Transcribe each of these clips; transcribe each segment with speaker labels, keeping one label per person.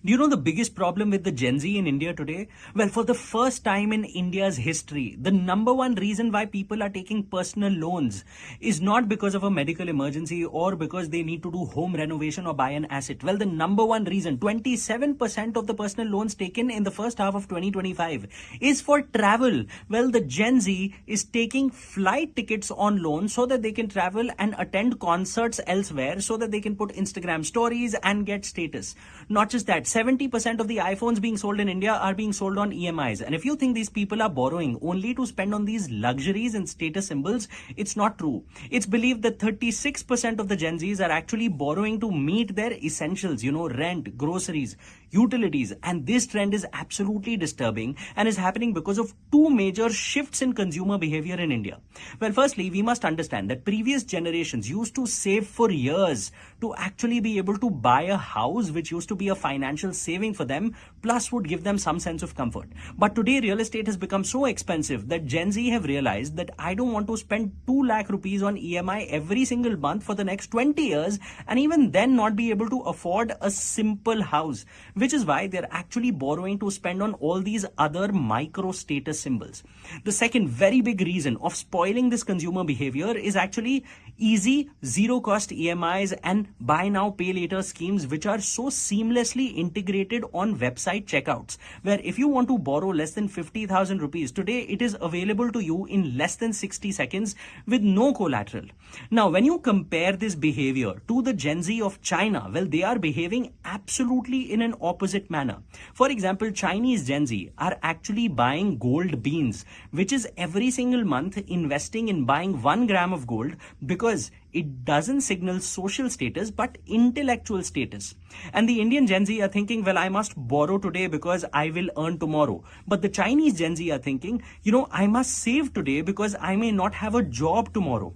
Speaker 1: Do you know the biggest problem with the Gen Z in India today? Well, for the first time in India's history, the number one reason why people are taking personal loans is not because of a medical emergency or because they need to do home renovation or buy an asset. Well, the number one reason, 27% of the personal loans taken in the first half of 2025 is for travel. Well, the Gen Z is taking flight tickets on loan so that they can travel and attend concerts elsewhere so that they can put Instagram stories and get status. Not just that, 70% of the iPhones being sold in India are being sold on EMIs. And if you think these people are borrowing only to spend on these luxuries and status symbols, it's not true. It's believed that 36% of the Gen Zs are actually borrowing to meet their essentials, rent, groceries, utilities. And this trend is absolutely disturbing and is happening because of two major shifts in consumer behavior in India. Well, firstly, we must understand that previous generations used to save for years to actually be able to buy a house, which used to be a financial saving for them, plus would give them some sense of comfort. But today, real estate has become so expensive that Gen Z have realized that I don't want to spend 2 lakh rupees on EMI every single month for the next 20 years and even then not be able to afford a simple house, which is why they're actually borrowing to spend on all these other micro status symbols. The second very big reason of spoiling this consumer behavior is actually easy, zero cost EMIs and buy now, pay later schemes, which are so seamlessly integrated on website checkouts, where if you want to borrow less than 50,000 rupees today, it is available to you in less than 60 seconds with no collateral. Now, when you compare this behavior to the Gen Z of China, well, they are behaving absolutely in an opposite manner. For example, Chinese Gen Z are actually buying gold beans, which is every single month investing in buying 1 gram of gold because it doesn't signal social status but intellectual status. And the Indian Gen Z are thinking, well, I must borrow today because I will earn tomorrow. But the Chinese Gen Z are thinking, I must save today because I may not have a job tomorrow.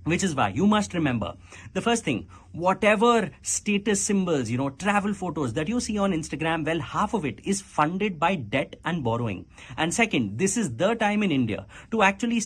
Speaker 1: Which is why you must remember the first thing, whatever status symbols, travel photos that you see on Instagram, well, half of it is funded by debt and borrowing. And second, this is the time in India to actually